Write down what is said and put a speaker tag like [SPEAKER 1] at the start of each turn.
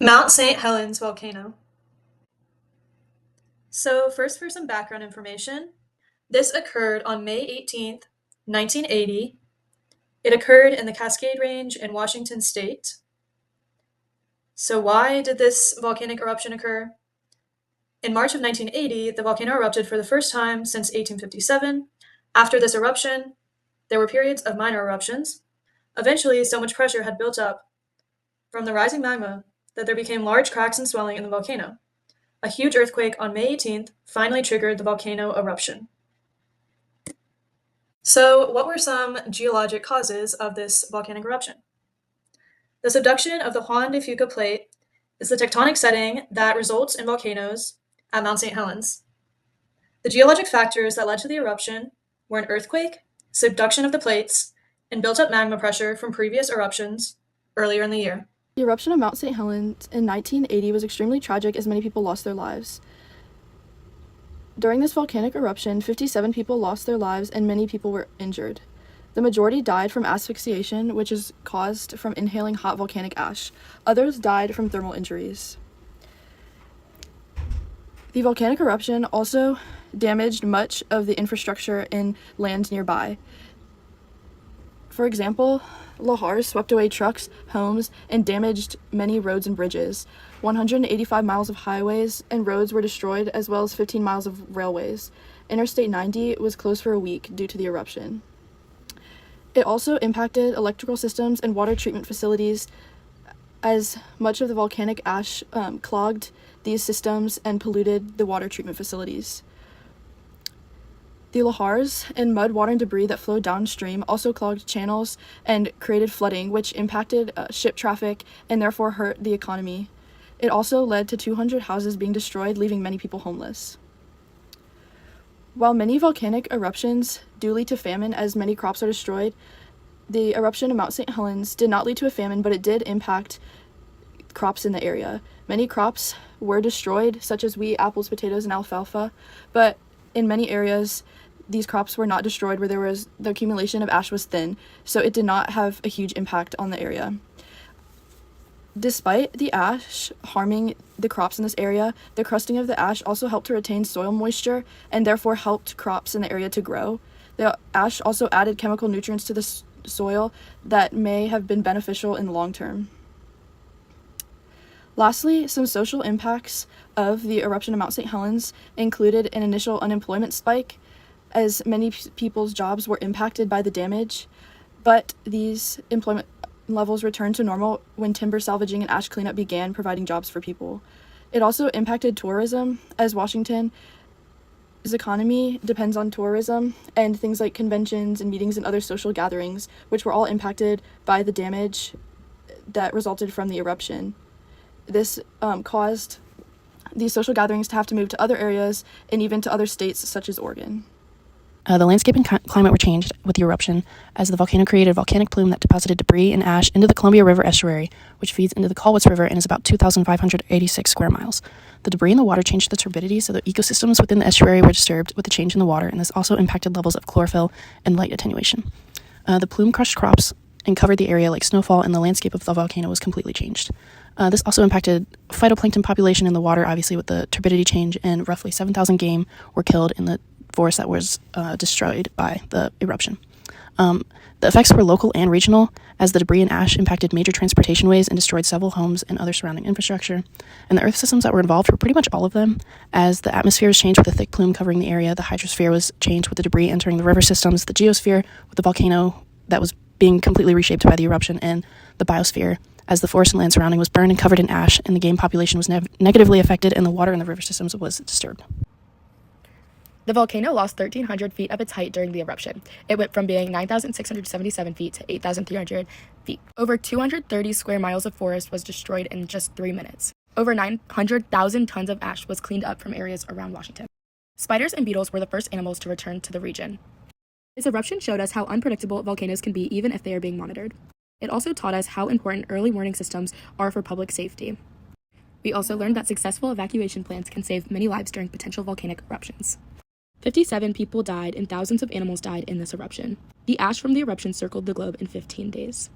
[SPEAKER 1] Mount St. Helens volcano. So first for some background information, this occurred on May 18th, 1980. It occurred in the Cascade Range in Washington state. So why did this volcanic eruption occur? In March of 1980, the volcano erupted for the first time since 1857. After this eruption, there were periods of minor eruptions. Eventually, so much pressure had built up from the rising magma that there became large cracks and swelling in the volcano. A huge earthquake on May 18th finally triggered the volcano eruption. So, what were some geologic causes of this volcanic eruption? The subduction of the Juan de Fuca plate is the tectonic setting that results in volcanoes at Mount St. Helens. The geologic factors that led to the eruption were an earthquake, subduction of the plates, and built up magma pressure from previous eruptions earlier in the year.
[SPEAKER 2] The eruption of Mount St. Helens in 1980 was extremely tragic as many people lost their lives. During this volcanic eruption, 57 people lost their lives and many people were injured. The majority died from asphyxiation, which is caused from inhaling hot volcanic ash. Others died from thermal injuries. The volcanic eruption also damaged much of the infrastructure in land nearby. For example, lahars swept away trucks, homes, and damaged many roads and bridges. 185 miles of highways and roads were destroyed, as well as 15 miles of railways. Interstate 90 was closed for a week due to the eruption. It also impacted electrical systems and water treatment facilities, as much of the volcanic ash clogged these systems and polluted the water treatment facilities. The lahars and mud, water, and debris that flowed downstream also clogged channels and created flooding, which impacted ship traffic and therefore hurt the economy. It also led to 200 houses being destroyed, leaving many people homeless. While many volcanic eruptions do lead to famine as many crops are destroyed, the eruption of Mount St. Helens did not lead to a famine, but it did impact crops in the area. Many crops were destroyed, such as wheat, apples, potatoes, and alfalfa, but in many areas, these crops were not destroyed where the accumulation of ash was thin, so it did not have a huge impact on the area. Despite the ash harming the crops in this area, the crusting of the ash also helped to retain soil moisture and therefore helped crops in the area to grow. The ash also added chemical nutrients to the soil that may have been beneficial in the long term. Lastly, some social impacts of the eruption of Mount St. Helens included an initial unemployment spike, as many people's jobs were impacted by the damage, but these employment levels returned to normal when timber salvaging and ash cleanup began, providing jobs for people. It also impacted tourism, as Washington's economy depends on tourism and things like conventions and meetings and other social gatherings, which were all impacted by the damage that resulted from the eruption. This caused these social gatherings to have to move to other areas and even to other states such as Oregon.
[SPEAKER 3] The landscape and climate were changed with the eruption, as the volcano created a volcanic plume that deposited debris and ash into the Columbia River estuary, which feeds into the Colwitz River and is about 2,586 square miles. The debris in the water changed the turbidity, so the ecosystems within the estuary were disturbed with the change in the water, and this also impacted levels of chlorophyll and light attenuation. The plume crushed crops and covered the area like snowfall, and the landscape of the volcano was completely changed. This also impacted phytoplankton population in the water, obviously with the turbidity change, and roughly 7,000 game were killed in the forest that was destroyed by the eruption. The effects were local and regional, as the debris and ash impacted major transportation ways and destroyed several homes and other surrounding infrastructure. And the earth systems that were involved were pretty much all of them, as the atmosphere was changed with a thick plume covering the area, the hydrosphere was changed with the debris entering the river systems, the geosphere with the volcano that was being completely reshaped by the eruption, and the biosphere, as the forest and land surrounding was burned and covered in ash, and the game population was negatively affected, and the water in the river systems was disturbed.
[SPEAKER 4] The volcano lost 1,300 feet of its height during the eruption. It went from being 9,677 feet to 8,300 feet. Over 230 square miles of forest was destroyed in just 3 minutes. Over 900,000 tons of ash was cleaned up from areas around Washington. Spiders and beetles were the first animals to return to the region. This eruption showed us how unpredictable volcanoes can be even if they are being monitored. It also taught us how important early warning systems are for public safety. We also learned that successful evacuation plans can save many lives during potential volcanic eruptions. 57 people died and thousands of animals died in this eruption. The ash from the eruption circled the globe in 15 days.